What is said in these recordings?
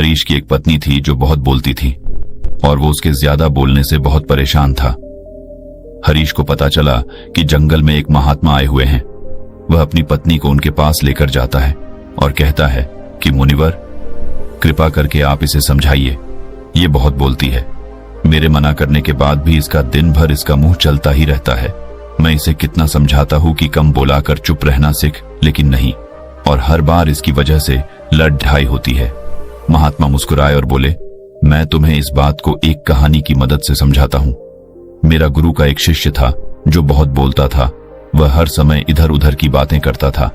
हरीश की एक पत्नी थी जो बहुत बोलती थी और वो उसके ज्यादा बोलने से बहुत परेशान था। हरीश को पता चला कि जंगल में एक महात्मा आए हुए हैं। वह अपनी पत्नी को उनके पास लेकर जाता है और कहता है कि मुनिवर, कृपा करके आप इसे समझाइए, ये बहुत बोलती है। मेरे मना करने के बाद भी इसका दिन भर इसका मुंह चलता ही रहता है। मैं इसे कितना समझाता हूं कि कम बोलाकर चुप रहना सीख, लेकिन नहीं, और हर बार इसकी वजह से लड़ ढाई होती है। महात्मा मुस्कुराए और बोले, मैं तुम्हें इस बात को एक कहानी की मदद से समझाता हूं। मेरा गुरु का एक शिष्य था जो बहुत बोलता था। वह हर समय इधर उधर की बातें करता था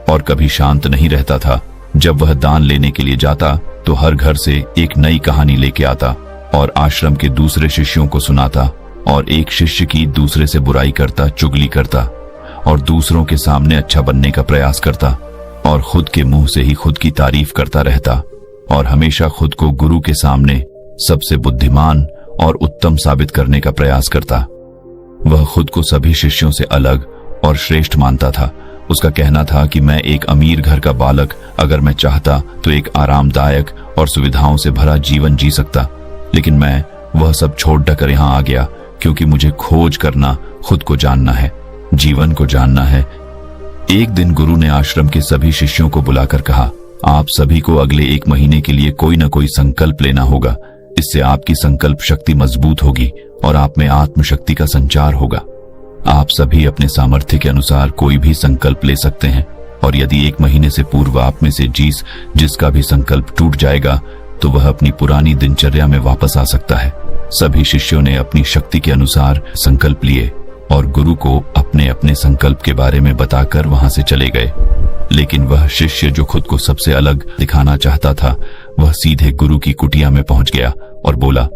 और कभी शांत नहीं रहता था। जब वह दान लेने के लिए जाता तो हर घर से एक नई कहानी लेके आता और आश्रम के दूसरे शिष्यों को सुनाता, और एक शिष्य की दूसरे से बुराई करता, चुगली करता और दूसरों के सामने अच्छा बनने का प्रयास करता और खुद के मुंह से ही खुद की तारीफ करता रहता और हमेशा खुद को गुरु के सामने सबसे बुद्धिमान और उत्तम साबित करने का प्रयास करता। वह खुद को सभी शिष्यों से अलग और श्रेष्ठ मानता था। उसका कहना था कि मैं एक अमीर घर का बालक, अगर मैं चाहता तो एक आरामदायक और सुविधाओं से भरा जीवन जी सकता, लेकिन मैं वह सब छोड़ कर यहाँ आ गया क्योंकि मुझे खोज करना, खुद को जानना है, जीवन को जानना है। एक दिन गुरु ने आश्रम के सभी शिष्यों को बुलाकर कहा, आप सभी को अगले 1 महीने के लिए कोई न कोई संकल्प लेना होगा। इससे आपकी संकल्प शक्ति मजबूत होगी और आप में आत्मशक्ति का संचार होगा। आप सभी अपने सामर्थ्य के अनुसार कोई भी संकल्प ले सकते हैं, और यदि 1 महीने से पूर्व आप में से जिसका भी संकल्प टूट जाएगा तो वह अपनी पुरानी दिनचर्या में वापस आ सकता है। सभी शिष्यों ने अपनी शक्ति के अनुसार संकल्प लिए और गुरु को अपने अपने संकल्प के बारे में बताकर वहां से चले गए। लेकिन वह शिष्य जो खुद को सबसे अलग दिखाना चाहता था, वह सीधे गुरु की कुटिया में पहुंच गया और बोला,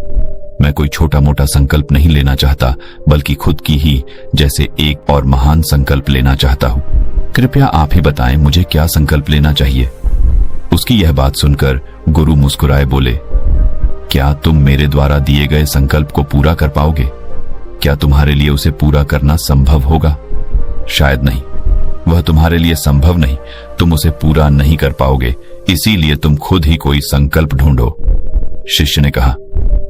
मैं कोई छोटा मोटा संकल्प नहीं लेना चाहता, बल्कि खुद की ही जैसे एक और महान संकल्प लेना चाहता हूं। कृपया आप ही बताएं मुझे क्या संकल्प लेना चाहिए। उसकी यह बात सुनकर गुरु मुस्कुराए बोले, क्या तुम मेरे द्वारा दिए गए संकल्प को पूरा कर पाओगे? क्या तुम्हारे लिए उसे पूरा करना संभव होगा? शायद नहीं, वह तुम्हारे लिए संभव नहीं, तुम उसे पूरा नहीं कर पाओगे, इसीलिए तुम खुद ही कोई संकल्प ढूंढो। शिष्य ने कहा,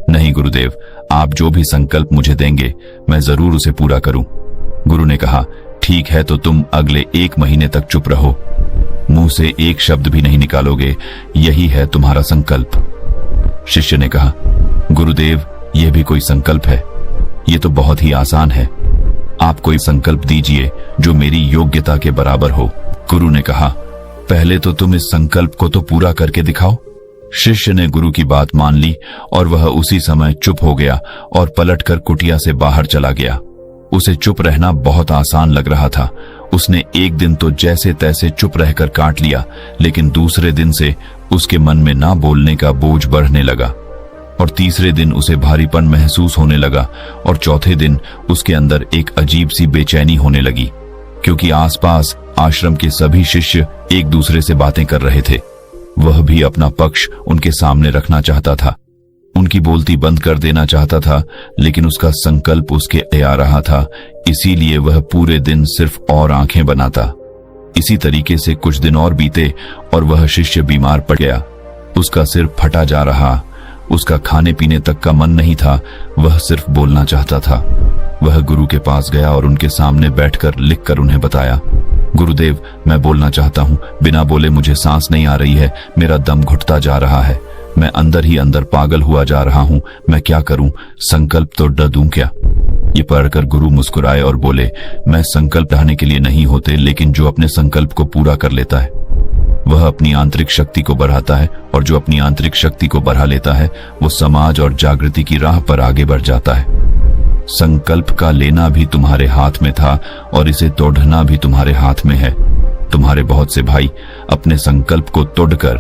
नहीं गुरुदेव, आप जो भी संकल्प मुझे देंगे मैं जरूर उसे पूरा करूं। गुरु ने कहा, ठीक है, तो तुम अगले 1 महीने तक चुप रहो, मुंह से एक शब्द भी नहीं निकालोगे, यही है तुम्हारा संकल्प। शिष्य ने कहा, गुरुदेव, यह भी कोई संकल्प है? ये तो बहुत ही आसान है, आप कोई संकल्प दीजिए जो मेरी योग्यता के बराबर हो। गुरु ने कहा, पहले तो तुम इस संकल्प को तो पूरा करके दिखाओ। शिष्य ने गुरु की बात मान ली और वह उसी समय चुप हो गया और पलटकर कुटिया से बाहर चला गया। उसे चुप रहना बहुत आसान लग रहा था। उसने एक दिन तो जैसे तैसे चुप रहकर काट लिया, लेकिन दूसरे दिन से उसके मन में ना बोलने का बोझ बढ़ने लगा, और तीसरे दिन उसे भारीपन महसूस होने लगा, और चौथे दिन उसके अंदर एक अजीब सी बेचैनी होने लगी, क्योंकि आसपास आश्रम के सभी शिष्य एक दूसरे से बातें कर रहे थे। वह भी अपना पक्ष उनके सामने रखना चाहता था, उनकी बोलती बंद कर देना चाहता था, लेकिन उसका संकल्प उसके आ रहा था, इसीलिए वह पूरे दिन सिर्फ और आंखें बनाता। इसी तरीके से कुछ दिन और बीते और वह शिष्य बीमार पड़ गया। उसका सिर फटा जा रहा, उसका खाने पीने तक का मन नहीं था, वह सिर्फ बोलना चाहता था। वह गुरु के पास गया और उनके सामने बैठकर लिखकर उन्हें बताया, गुरुदेव, मैं बोलना चाहता हूँ, बिना बोले मुझे सांस नहीं आ रही है, मेरा दम घुटता जा रहा है, मैं अंदर ही अंदर पागल हुआ जा रहा हूँ, मैं क्या करूँ, संकल्प तो ड दूं क्या? ये पढ़कर गुरु मुस्कुराए और बोले, मैं संकल्प ढाने के लिए नहीं होते, लेकिन जो अपने संकल्प को पूरा कर लेता है वह अपनी आंतरिक शक्ति को बढ़ाता है, और जो अपनी आंतरिक शक्ति को बढ़ा लेता है वो समाज और जागृति की राह पर आगे बढ़ जाता है। संकल्प का लेना भी तुम्हारे हाथ में था और इसे तोड़ना भी तुम्हारे हाथ में है। तुम्हारे बहुत से भाई अपने संकल्प को तोड़कर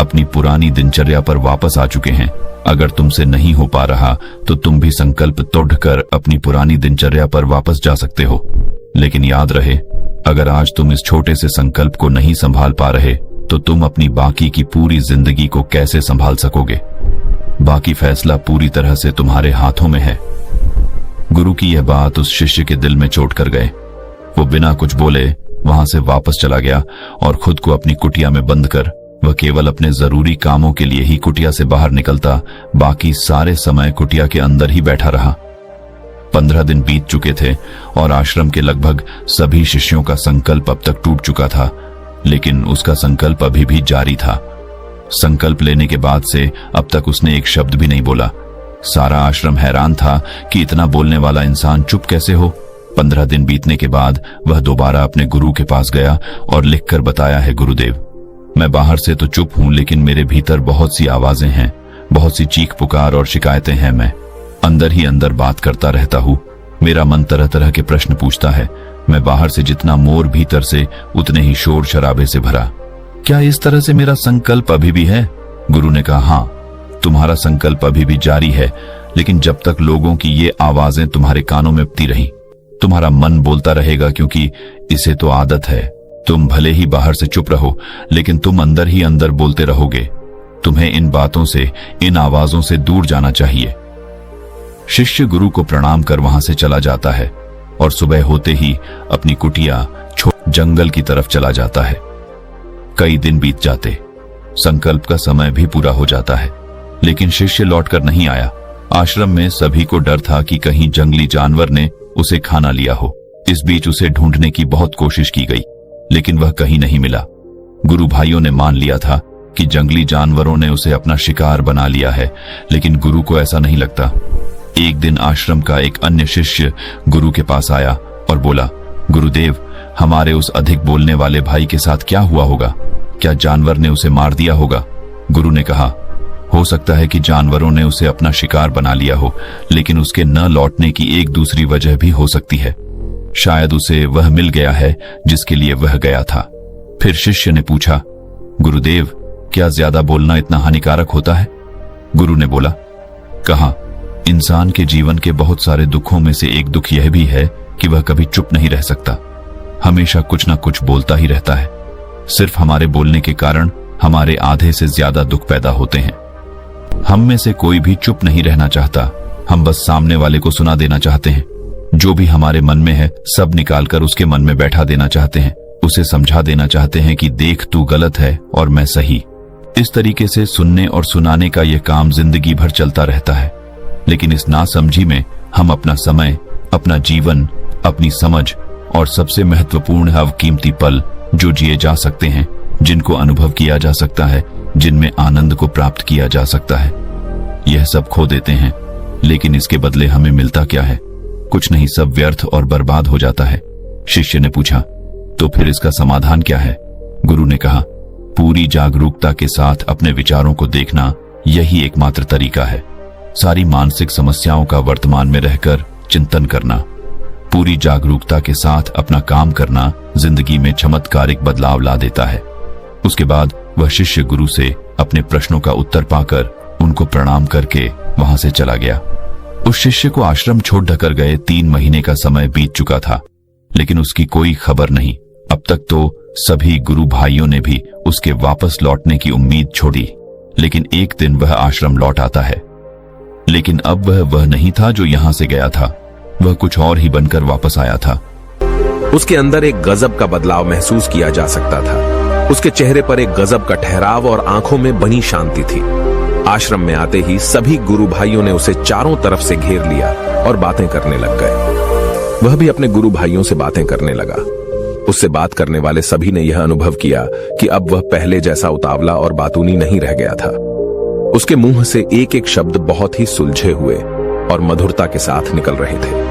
अपनी पुरानी दिनचर्या पर वापस आ चुके हैं। अगर तुमसे नहीं हो पा रहा तो तुम भी संकल्प तोड़कर अपनी पुरानी दिनचर्या पर वापस जा सकते हो। लेकिन याद रहे, अगर आज तुम इस छोटे से संकल्प को नहीं संभाल पा रहे तो तुम अपनी बाकी की पूरी जिंदगी को कैसे संभाल सकोगे? बाकी फैसला पूरी तरह से तुम्हारे हाथों में है। गुरु की यह बात उस शिष्य के दिल में चोट कर गए। वो बिना कुछ बोले वहां से वापस चला गया और खुद को अपनी कुटिया में बंद कर वह केवल अपने जरूरी कामों के लिए ही कुटिया से बाहर निकलता, बाकी सारे समय कुटिया के अंदर ही बैठा रहा। 15 दिन बीत चुके थे और आश्रम के लगभग सभी शिष्यों का संकल्प अब तक टूट चुका था, लेकिन उसका संकल्प अभी भी जारी था। संकल्प लेने के बाद से अब तक उसने एक शब्द भी नहीं बोला। सारा आश्रम हैरान था कि इतना बोलने वाला इंसान चुप कैसे हो। 15 दिन बीतने के बाद वह दोबारा अपने गुरु के पास गया और लिखकर बताया है, गुरुदेव, मैं बाहर से तो चुप हूं, लेकिन मेरे भीतर बहुत सी आवाजें हैं, बहुत सी चीख पुकार और शिकायतें हैं। मैं अंदर ही अंदर बात करता रहता हूं। मेरा मन तरह तरह के प्रश्न पूछता है। मैं बाहर से जितना मोर, भीतर से उतने ही शोर शराबे से भरा। क्या इस तरह से मेरा संकल्प अभी भी है? गुरु ने कहा, हाँ, तुम्हारा संकल्प अभी भी जारी है, लेकिन जब तक लोगों की ये आवाजें तुम्हारे कानों में उठती रही, तुम्हारा मन बोलता रहेगा, क्योंकि इसे तो आदत है। तुम भले ही बाहर से चुप रहो, लेकिन तुम अंदर ही अंदर बोलते रहोगे। तुम्हें इन बातों से, इन आवाजों से दूर जाना चाहिए। शिष्य गुरु को प्रणाम कर वहां से चला जाता है और सुबह होते ही अपनी कुटिया छोड़ जंगल की तरफ चला जाता है। कई दिन बीत जाते, संकल्प का समय भी पूरा हो जाता है, लेकिन शिष्य लौटकर नहीं आया। आश्रम में सभी को डर था कि कहीं जंगली जानवर ने उसे खाना लिया हो। इस बीच उसे ढूंढने की बहुत कोशिश की गई, लेकिन वह कहीं नहीं मिला। गुरु भाइयों ने मान लिया था कि जंगली जानवरों ने उसे अपना शिकार बना लिया है, लेकिन गुरु को ऐसा नहीं लगता। एक दिन आश्रम का एक अन्य शिष्य गुरु के पास आया और बोला, गुरुदेव, हमारे उस अधिक बोलने वाले भाई के साथ क्या हुआ होगा? क्या जानवर ने उसे मार दिया होगा? गुरु ने कहा, हो सकता है कि जानवरों ने उसे अपना शिकार बना लिया हो, लेकिन उसके न लौटने की एक दूसरी वजह भी हो सकती है। शायद उसे वह मिल गया है जिसके लिए वह गया था। फिर शिष्य ने पूछा, गुरुदेव, क्या ज्यादा बोलना इतना हानिकारक होता है? गुरु ने बोला, कहा, इंसान के जीवन के बहुत सारे दुखों में से एक दुख यह भी है कि वह कभी चुप नहीं रह सकता, हमेशा कुछ ना कुछ बोलता ही रहता है। सिर्फ हमारे बोलने के कारण हमारे आधे से ज्यादा दुख पैदा होते हैं। हम में से कोई भी चुप नहीं रहना चाहता, हम बस सामने वाले को सुना देना चाहते हैं। जो भी हमारे मन में है सब निकालकर उसके मन में बैठा देना चाहते हैं, उसे समझा देना चाहते हैं कि देख, तू गलत है और मैं सही। इस तरीके से सुनने और सुनाने का यह काम जिंदगी भर चलता रहता है, लेकिन इस नासमझी में हम अपना समय, अपना जीवन, अपनी समझ और सबसे महत्वपूर्ण अवकीमती पल जो जिए जा सकते हैं, जिनको अनुभव किया जा सकता है, जिनमें आनंद को प्राप्त किया जा सकता है, यह सब खो देते हैं। लेकिन इसके बदले हमें मिलता क्या है? कुछ नहीं, सब व्यर्थ और बर्बाद हो जाता है। शिष्य ने पूछा, तो फिर इसका समाधान क्या है? गुरु ने कहा, पूरी जागरूकता के साथ अपने विचारों को देखना, यही एकमात्र तरीका है। सारी मानसिक समस्याओं का वर्तमान में रहकर चिंतन करना, पूरी जागरूकता के साथ अपना काम करना जिंदगी में चमत्कारिक बदलाव ला देता है। उसके बाद वह शिष्य गुरु से अपने प्रश्नों का उत्तर पाकर उनको प्रणाम करके वहां से चला गया। उस शिष्य को आश्रम छोड़ ढकर गए 3 महीने का समय बीत चुका था, लेकिन उसकी कोई खबर नहीं। अब तक तो सभी गुरु भाइयों ने भी उसके वापस लौटने की उम्मीद छोड़ी, लेकिन एक दिन वह आश्रम लौट आता है। लेकिन अब वह नहीं था जो यहां से गया था, वह कुछ और ही बनकर वापस आया था। उसके अंदर एक गजब का बदलाव महसूस किया जा सकता था। उसके चेहरे पर एक गजब का ठहराव और आंखों में बनी शांति थी। आश्रम में आते ही सभी गुरु भाइयों ने उसे चारों तरफ से घेर लिया और बातें करने लग गए। वह भी अपने गुरु भाइयों से बातें करने लगा। उससे बात करने वाले सभी ने यह अनुभव किया कि अब वह पहले जैसा उतावला और बातूनी नहीं रह गया था। उसके मुंह से एक एक शब्द बहुत ही सुलझे हुए और मधुरता के साथ निकल रहे थे।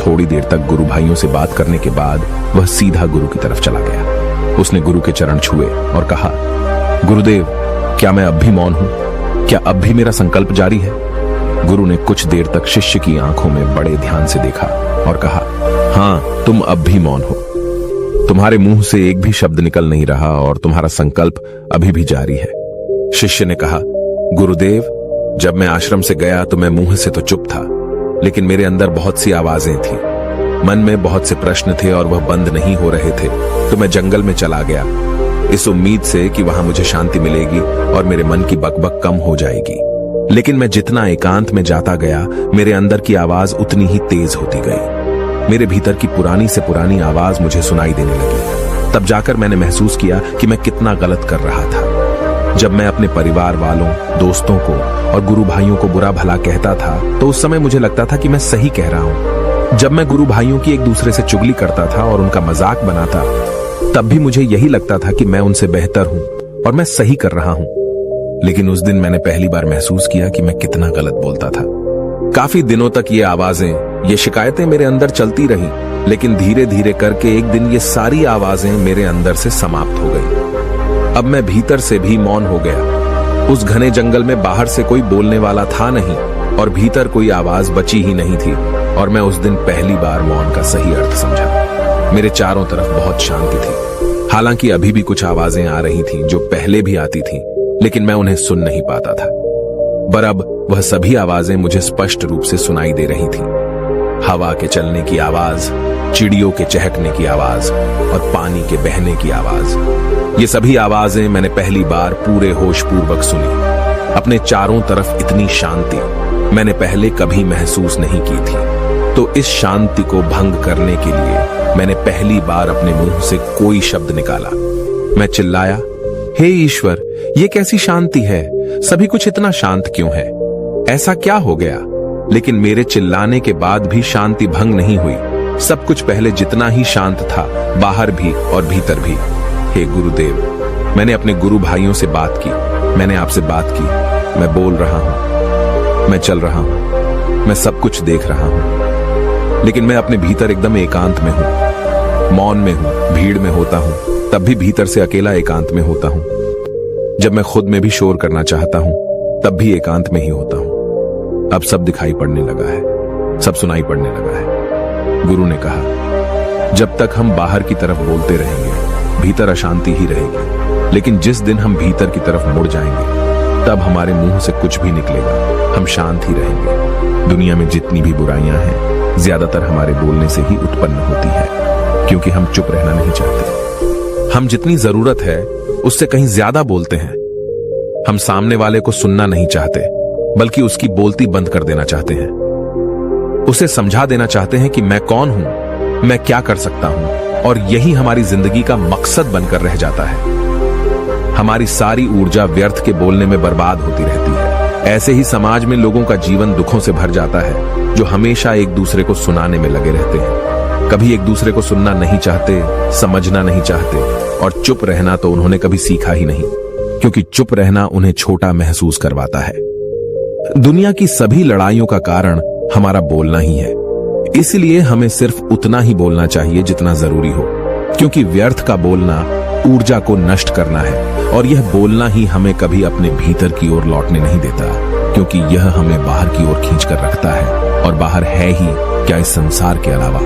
थोड़ी देर तक गुरु भाइयों से बात करने के बाद वह सीधा गुरु की तरफ चला गया। उसने गुरु के चरण छुए और कहा, गुरुदेव, क्या मैं अब भी मौन हूं? क्या अब भी मेरा संकल्प जारी है? गुरु ने कुछ देर तक शिष्य की आंखों में बड़े ध्यान से देखा और कहा, हाँ, तुम अब भी मौन हो। तुम्हारे मुंह से एक भी शब्द निकल नहीं रहा और तुम्हारा संकल्प अभी भी जारी है। शिष्य ने कहा, गुरुदेव, जब मैं आश्रम से गया तो मैं मुंह से तो चुप था, लेकिन मेरे अंदर बहुत सी आवाजें थी। मन में बहुत से प्रश्न थे और वह बंद नहीं हो रहे थे, तो मैं जंगल में चला गया, इस उम्मीद से कि वहां मुझे शांति मिलेगी और मेरे मन की बकबक कम हो जाएगी। लेकिन मैं जितना एकांत में जाता गया, मेरे अंदर की आवाज उतनी ही तेज होती गई। मेरे भीतर की पुरानी से पुरानी आवाज मुझे सुनाई देने लगी। तब जाकर मैंने महसूस किया कि मैं कितना गलत कर रहा था। जब मैं अपने परिवार वालों, दोस्तों को और गुरु भाइयों को बुरा भला कहता था तो उस समय मुझे लगता था कि मैं सही कह रहा हूं। जब मैं गुरु भाइयों की एक दूसरे से चुगली करता था और उनका मजाक बनाता, तब भी मुझे यही लगता था कि मैं उनसे बेहतर हूं और मैं सही कर रहा हूं। लेकिन उस दिन मैंने पहली बार महसूस किया कि मैं कितना गलत बोलता था। काफी दिनों तक ये आवाजें, ये शिकायतें मेरे अंदर चलती रहीं, लेकिन धीरे धीरे करके एक दिन ये सारी आवाजें मेरे अंदर से समाप्त हो गई। अब मैं भीतर से भी मौन हो गया। उस घने जंगल में बाहर से कोई बोलने वाला था नहीं और भीतर कोई आवाज बची ही नहीं थी, और मैं उस दिन पहली बार मौन का सही अर्थ समझा। मेरे चारों तरफ बहुत शांति थी। हालांकि अभी भी कुछ आवाजें आ रही थीं जो पहले भी आती थीं, लेकिन मैं उन्हें सुन नहीं पाता था। पर अब वह सभी आवाजें मुझे स्पष्ट रूप से सुनाई दे रही थीं। हवा के चलने की आवाज, चिड़ियों के चहकने की आवाज और पानी के बहने की आवाज। ये सभी आवाजें मैंने पहली बार पूरे होशपूर्वक सुनी। अपने चारों तरफ इतनी शांति मैंने पहले कभी महसूस नहीं की थी। तो इस शांति को भंग करने के लिए मैंने पहली बार अपने मुंह से कोई शब्द निकाला। मैं चिल्लाया, हे ईश्वर, ये कैसी शांति है? सभी कुछ इतना शांत क्यों है? ऐसा क्या हो गया? लेकिन मेरे चिल्लाने के बाद भी शांति भंग नहीं हुई। सब कुछ पहले जितना ही शांत था, बाहर भी और भीतर भी। हे गुरुदेव, मैंने अपने गुरु भाइयों से बात की, मैंने आपसे बात की। मैं बोल रहा हूं, मैं चल रहा हूं, मैं सब कुछ देख रहा हूं, लेकिन मैं अपने भीतर एकदम एकांत में हूं, मौन में हूं। भीड़ में होता हूं तब भी भीतर से अकेला एकांत में होता हूं। जब मैं खुद में भी शोर करना चाहता हूं तब भी एकांत में ही होता हूं। अब सब दिखाई पड़ने लगा है, सब सुनाई पड़ने लगा है। गुरु ने कहा, जब तक हम बाहर की तरफ बोलते रहेंगे भीतर अशांति ही रहेगी, लेकिन जिस दिन हम भीतर की तरफ मुड़ जाएंगे तब हमारे मुंह से कुछ भी निकलेगा, हम शांत ही रहेंगे। दुनिया में जितनी भी बुराइयां हैं ज्यादातर हमारे बोलने से ही उत्पन्न होती है, क्योंकि हम चुप रहना नहीं चाहते। हम जितनी जरूरत है उससे कहीं ज्यादा बोलते हैं। हम सामने वाले को सुनना नहीं चाहते, बल्कि उसकी बोलती बंद कर देना चाहते हैं। उसे समझा देना चाहते हैं कि मैं कौन हूं, मैं क्या कर सकता हूं, और यही हमारी जिंदगी का मकसद बनकर रह जाता है। हमारी सारी ऊर्जा व्यर्थ के बोलने में बर्बाद होती रहती है। ऐसे ही समाज में लोगों का जीवन दुखों से भर जाता है, जो हमेशा एक दूसरे को सुनाने में लगे रहते हैं। कभी एक दूसरे को सुनना नहीं चाहते, समझना नहीं चाहते, और चुप रहना तो उन्होंने कभी सीखा ही नहीं, क्योंकि चुप रहना उन्हें छोटा महसूस करवाता है। दुनिया की सभी लड़ाइयों का कारण हमारा बोलना ही है। इसलिए हमें सिर्फ उतना ही बोलना चाहिए जितना जरूरी हो, क्योंकि व्यर्थ का बोलना ऊर्जा को नष्ट करना है, और यह बोलना ही हमें कभी अपने भीतर की ओर लौटने नहीं देता, क्योंकि यह हमें बाहर की ओर खींच कर रखता है, और बाहर है ही क्या इस संसार के अलावा।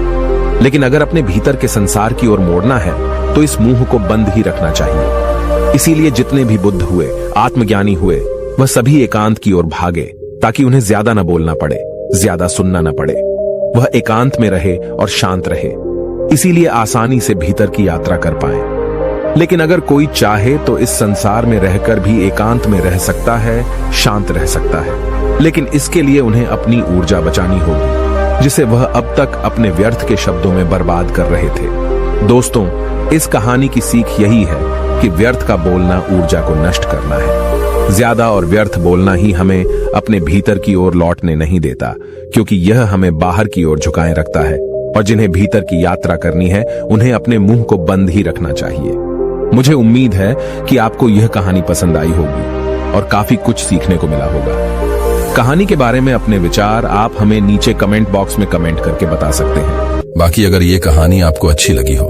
लेकिन अगर अपने भीतर के संसार की ओर मोड़ना है तो इस मुंह को बंद ही रखना चाहिए। इसीलिए जितने भी बुद्ध हुए, आत्मज्ञानी हुए, वह सभी एकांत की ओर भागे, ताकि उन्हें ज्यादा न बोलना पड़े, ज्यादा सुनना न पड़े। वह एकांत में रहे और शांत रहे, इसीलिए आसानी से भीतर की यात्रा कर पाए। लेकिन अगर कोई चाहे तो इस संसार में रहकर भी एकांत में रह सकता है, शांत रह सकता है, लेकिन इसके लिए उन्हें अपनी ऊर्जा बचानी होगी, जिसे वह अब तक अपने व्यर्थ के शब्दों में बर्बाद कर रहे थे। दोस्तों, इस कहानी की सीख यही है कि व्यर्थ का बोलना ऊर्जा को नष्ट करना है। ज्यादा और व्यर्थ बोलना ही हमें अपने भीतर की ओर लौटने नहीं देता, क्योंकि यह हमें बाहर की ओर झुकाए रखता है, और जिन्हें भीतर की यात्रा करनी है उन्हें अपने मुंह को बंद ही रखना चाहिए। मुझे उम्मीद है कि आपको यह कहानी पसंद आई होगी और काफी कुछ सीखने को मिला होगा। कहानी के बारे में अपने विचार आप हमें नीचे कमेंट बॉक्स में कमेंट करके बता सकते हैं। बाकी अगर ये कहानी आपको अच्छी लगी हो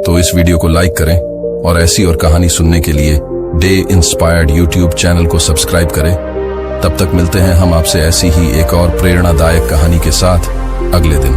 तो इस वीडियो को लाइक करें, और ऐसी और कहानी सुनने के लिए डे इंस्पायर्ड यूट्यूब चैनल को सब्सक्राइब करें। तब तक मिलते हैं हम आपसे ऐसी ही एक और प्रेरणादायक कहानी के साथ अगले दिन।